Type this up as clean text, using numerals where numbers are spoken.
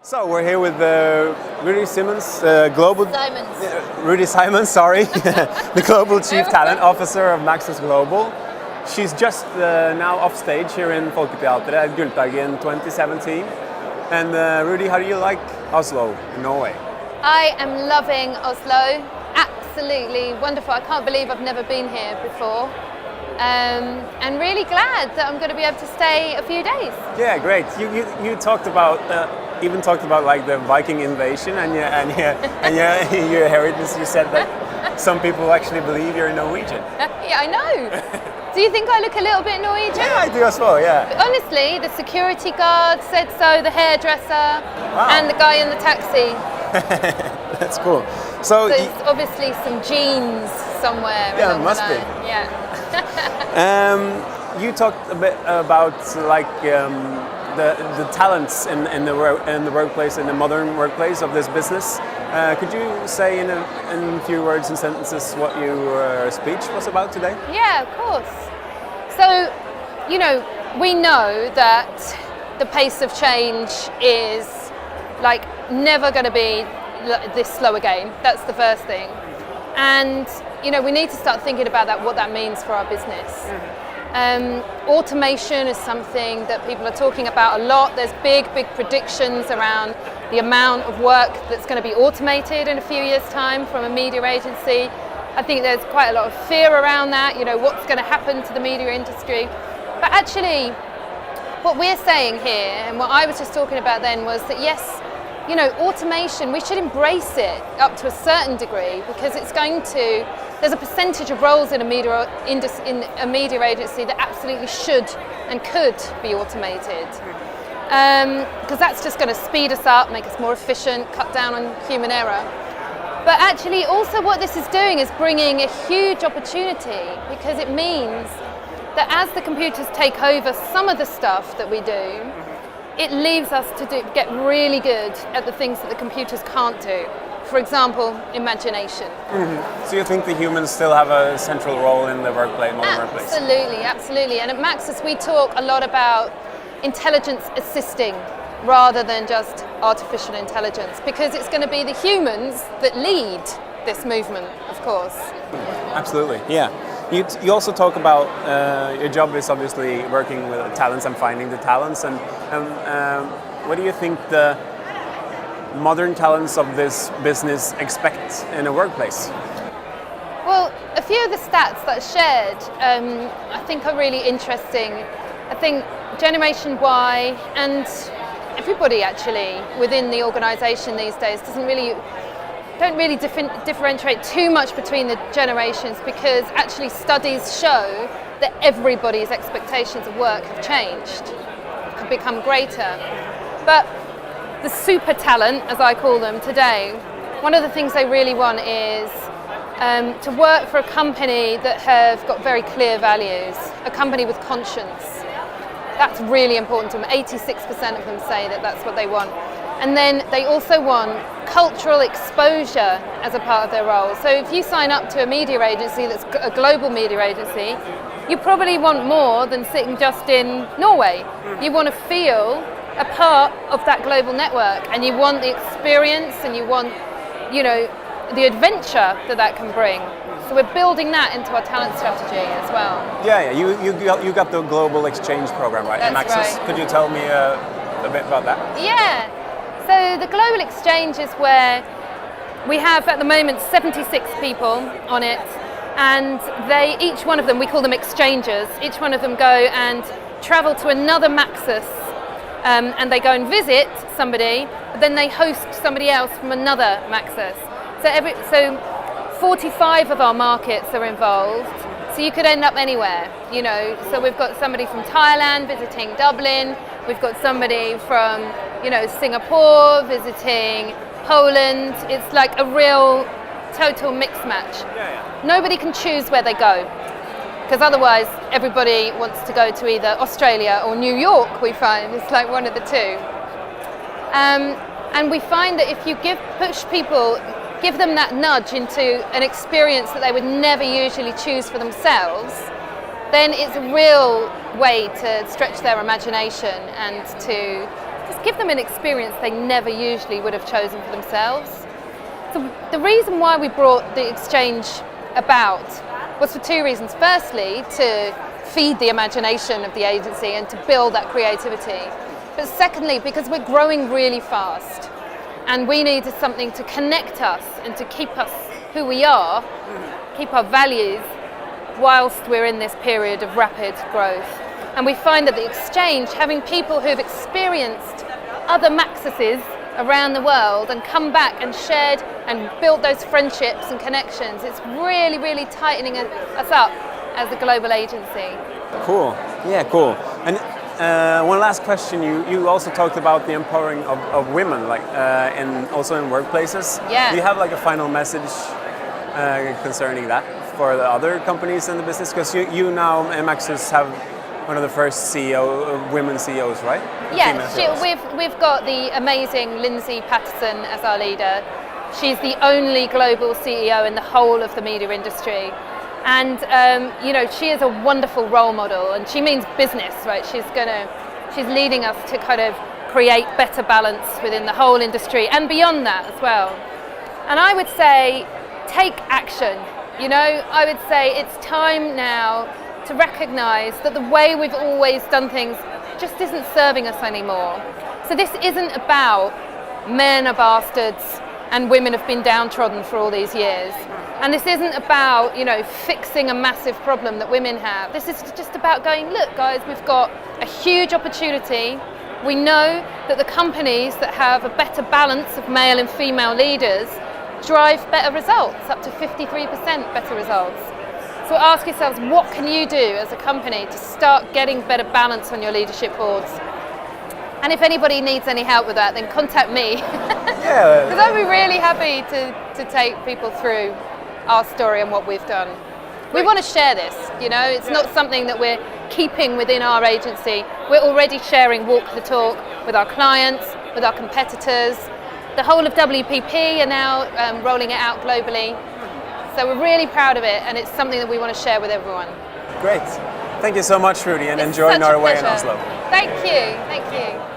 So we're here with Rudi Symons, global Symons. Rudi Symons, sorry, the global chief talent officer of Maxis Global. She's just now off stage here in Folketeatret at Gullberget 2017. And Rudi, how do you like Oslo, Norway? I am loving Oslo. Absolutely wonderful. I can't believe I've never been here before. And really glad that I'm going to be able to stay a few days. Yeah, great. You talked about even talked about like the Viking invasion and your heritage. You said that some people actually believe you're Norwegian. Yeah, I know. Do you think I look a little bit Norwegian? Yeah, I do as well. Yeah. But honestly, the security guard said so. The hairdresser, and the guy in the taxi. That's cool. So there's obviously some genes somewhere. Yeah, it must be. Yeah. You talked a bit about like the talents in the workplace, in the modern workplace of this business. Could you say in a few words and sentences what your speech was about today? Yeah, of course. So, we know that the pace of change is like never going to be this slow again. That's the first thing. And, we need to start thinking about what that means for our business. Automation is something that people are talking about a lot. There's big predictions around the amount of work that's going to be automated in a few years' time from a media agency. I think there's quite a lot of fear around that, what's going to happen to the media industry. But actually, what we're saying here, and what I was just talking about then, was that yes, automation, we should embrace it up to a certain degree, because there's a percentage of roles in a media agency that absolutely should and could be automated. Because that's just going to speed us up, make us more efficient, cut down on human error. But actually also what this is doing is bringing a huge opportunity, because it means that as the computers take over some of the stuff that we do, it leaves us to get really good at the things that the computers can't do. For example, imagination. Mm-hmm. So you think the humans still have a central role in the modern workplace? Absolutely. And at Maxis we talk a lot about intelligence assisting rather than just artificial intelligence, because it's going to be the humans that lead this movement, of course. Absolutely, yeah. You also talk about your job is obviously working with talents and finding the talents. And what do you think the modern talents of this business expect in a workplace? Well, a few of the stats that are shared I think are really interesting. I think Generation Y and everybody actually within the organisation these days don't really differentiate too much between the generations, because actually studies show that everybody's expectations of work have changed, have become greater. But the super talent, as I call them today, one of the things they really want is to work for a company that have got very clear values, a company with conscience. That's really important to them. 86% of them say that that's what they want. And then they also want cultural exposure as a part of their role. So if you sign up to a media agency that's a global media agency, you probably want more than sitting just in Norway. You want to feel a part of that global network, and you want the experience, and you want, the adventure that can bring. So we're building that into our talent strategy as well. Yeah. You got the global exchange program, right? That's Maxis. right. Could you tell me a bit about that? Yeah. So the global exchange is where we have at the moment 76 people on it, and each one of them, we call them exchangers, each one of them go and travel to another Maxis, and they go and visit somebody, but then they host somebody else from another Maxis. So 45 of our markets are involved, so you could end up anywhere, So we've got somebody from Thailand visiting Dublin, we've got somebody from, Singapore visiting Poland. It's like a real total mix match. Yeah. Nobody can choose where they go, because otherwise everybody wants to go to either Australia or New York, we find. It's like one of the two. And we find that if you give them that nudge into an experience that they would never usually choose for themselves, then it's a real way to stretch their imagination and to just give them an experience they never usually would have chosen for themselves. So the reason why we brought the exchange about was for two reasons. Firstly, to feed the imagination of the agency and to build that creativity. But secondly, because we're growing really fast and we needed something to connect us and to keep us who we are, keep our values, whilst we're in this period of rapid growth. And we find that the exchange, having people who've experienced other Maxuses around the world and come back and shared and built those friendships and connections, it's really, really tightening us up as a global agency. Cool. Yeah, cool. And one last question. You also talked about the empowering of women, like also in workplaces. Yeah. Do you have like a final message concerning that for the other companies in the business? Because you now at Maxus have one of the first women CEOs, right? Yeah, we've got the amazing Lindsay Patterson as our leader. She's the only global CEO in the whole of the media industry. And she is a wonderful role model, and she means business, right? She's leading us to kind of create better balance within the whole industry and beyond that as well. And I would say, take action. I would say it's time now to recognise that the way we've always done things just isn't serving us anymore. So this isn't about men are bastards and women have been downtrodden for all these years. And this isn't about, fixing a massive problem that women have. This is just about going, look guys, we've got a huge opportunity. We know that the companies that have a better balance of male and female leaders drive better results, up to 53% better results. So ask yourselves, what can you do as a company to start getting better balance on your leadership boards? And if anybody needs any help with that, then contact me. Yeah. Because I'd be really happy to take people through our story and what we've done. We want to share this, it's not something that we're keeping within our agency. We're already sharing walk the talk with our clients, with our competitors. The whole of WPP are now rolling it out globally. So we're really proud of it, and it's something that we want to share with everyone. Great. Thank you so much, Rudi, and It's enjoy such a Norway and pleasure. Oslo. Thank you.